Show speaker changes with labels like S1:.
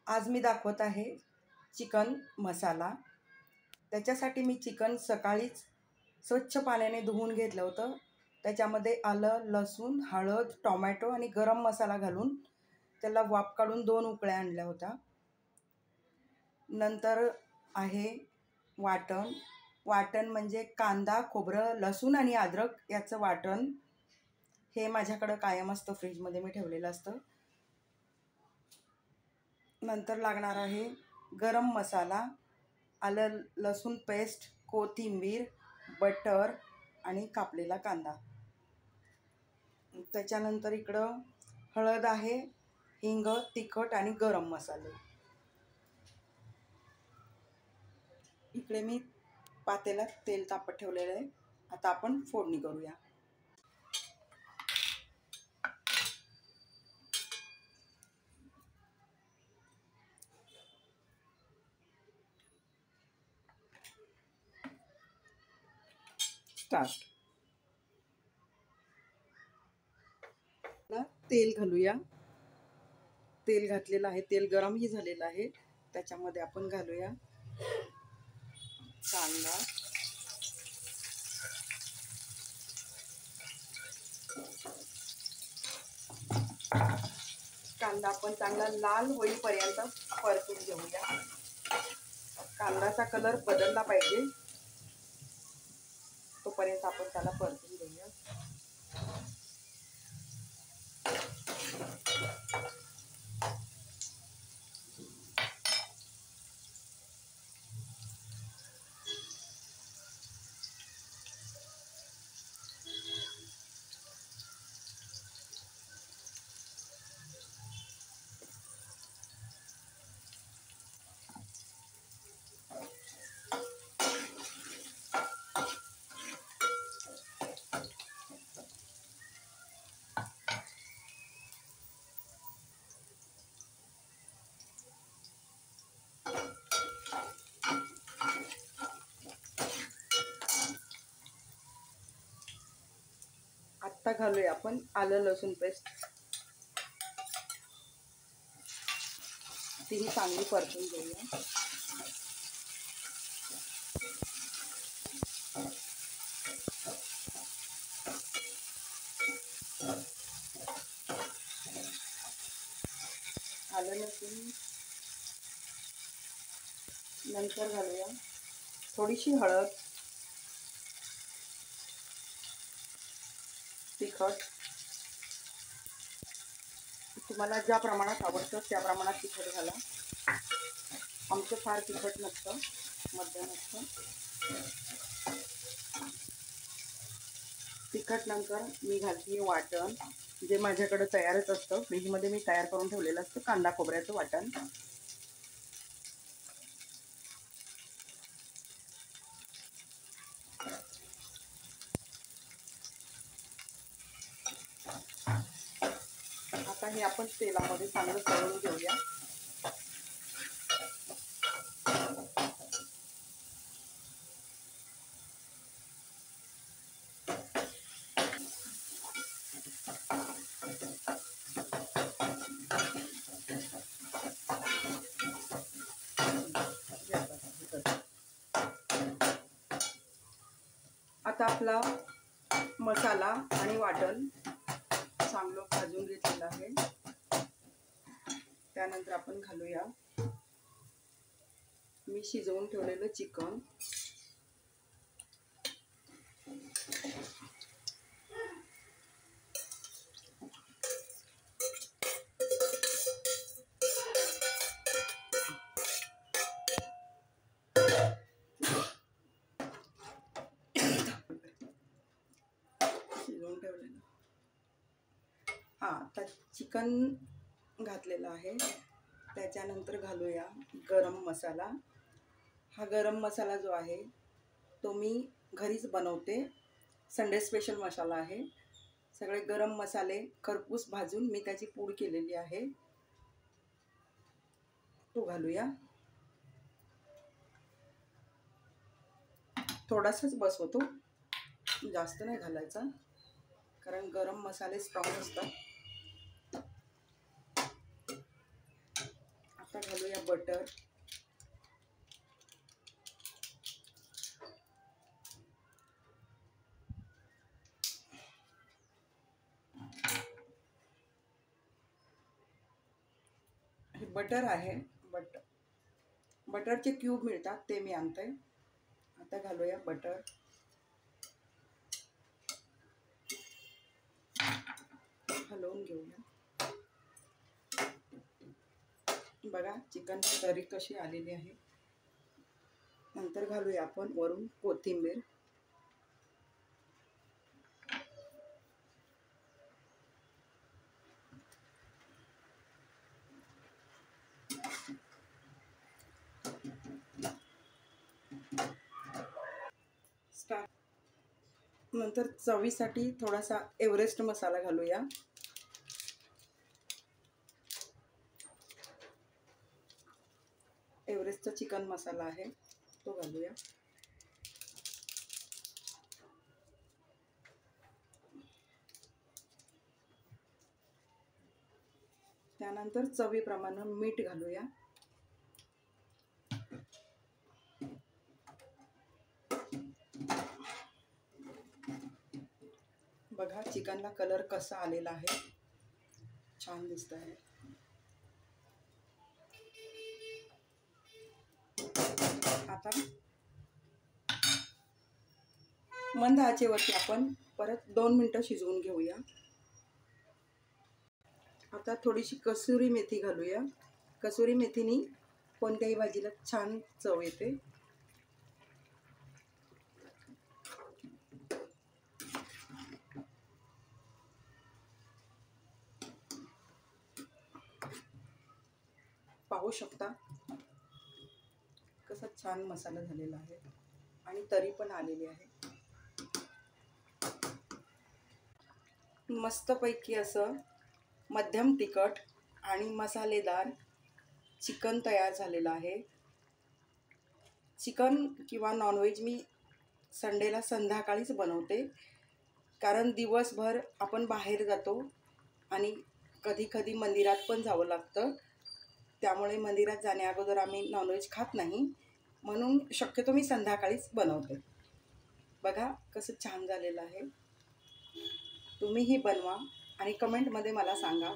S1: आज मी दाखवत आहे चिकन मसाला। त्याच्यासाठी मी चिकन सकाळीच स्वच्छ पाण्याने धुवून घेतलं होतं। त्याच्यामध्ये आलं, लसूण, हळद, टोमॅटो आणि गरम मसाला घालून त्याला वाफ काढून 2 उकळ्या आणल्या होत्या। नंतर आहे वाटण। वाटण म्हणजे कांदा, खोबरं, लसूण आणि अद्रक याचं वाटण। हे माझ्याकडे कायम असतं, फ्रीजमध्ये मी ठेवलेलं असतं। नंतर लागणार आहे गरम मसाला, आलं लसूण पेस्ट, कोथिंबीर, बटर आणि कापलेला कांदा। त्याच्यानंतर इकडं हळद आहे, हिंग, तिखट आणि गरम मसाले। इकडे मी पातेल्यात तेल तापत ठेवलेलं आहे। आता आपण फोडणी करूया। स्टार्ट। तेल घालूया। तेल घातलेलं आहे, तेल गरमही झालेलं आहे। त्याच्यामध्ये आपण घालूया कांदा, कांदा आपण चांगला लाल होईपर्यंत परतून घेऊया। कांद्याचा कलर बदलला पाहिजे तोपर्यंत आपण त्याला परतून घेऊया। आता घालूया आपण आलं लसूण पेस्ट। ती चांगली परतून घेऊया। आलं लसूण नंतर घालूया थोडीशी हळद, तिखट। तुम्हाला ज्या प्रमाणात आवडतं त्या प्रमाणात तिखट घाला। आमचं फार तिखट नसतं, मध्यम असतं। तिखट नंतर मी घालते वाटण, जे माझ्याकडे तयारच असतं, फ्रीजमध्ये मी तयार करून ठेवलेलं असतं, कांदा खोबऱ्याचं वाटण। आता हे आपण तेलामध्ये चांगलं तळून घेऊया। आता आपला मसाला आणि वाटण चांगलं भाजून घेतलेलं आहे। त्यानंतर आपण घालूया मी शिजवून ठेवलेलं चिकन। शिजवून ठेवलेलं आता चिकन घातलेलं आहे। त्याच्यानंतर घालूया गरम मसाला। हा गरम मसाला जो आहे तो मी घरीच बनवते, संडे स्पेशल मसाला आहे। सगळे गरम मसाले खरपूस भाजून मी त्याची पूड केलेली आहे, तो घालूया। थोडासाच बस होतो, जास्त नाही घालायचा, कारण गरम मसाले स्ट्रॉंग असतात। आता घालूया बटर, हे बटर आहे, बटरचे क्यूब मिळतात ते मी आणते. आता घालूया बटर. हलवून घेऊया. बघा चिकन तरी कशी आलेली आहे. नंतर घालूया आपण वरून कोथिंबीर. नंतर चवीसाठी थोडासा एव्हरेस्ट मसाला घालूया. एव्हरेस्टचा चिकन मसाला आहे तो घालूया. त्यानंतर चवीप्रमाणे मीठ घालूया. बघा चिकनला कलर कसा आलेला आहे, छान दिसत आहे. आता मंद आचेवरती आपण परत 2 मिनिटं शिजवून घेऊया. आता थोडीशी कसुरी मेथी घालूया. कसुरी मेथीनी कोणत्याही भाजीला छान चव येते. पाहू शकता कसा छान मसाला झालेला आहे आणि तरी पण आलेली आहे. मस्तपैकी असं मध्यम तिखट आणि मसालेदार चिकन तयार झालेलं आहे. चिकन किंवा नॉनव्हेज मी संडेला संध्याकाळीच बनवते, कारण दिवसभर आपण बाहेर जातो आणि कधी कधी मंदिरात पण जावं लागतं. त्यामुळे मंदिरात जाण्या अगोदर आम्ही नॉनव्हेज खात नाही, म्हणून शक्यतो मी संध्याकाळीच बनवते. बघा कसं छान झालेलं आहे. तुम्हीही बनवा आणि कमेंटमध्ये मला सांगा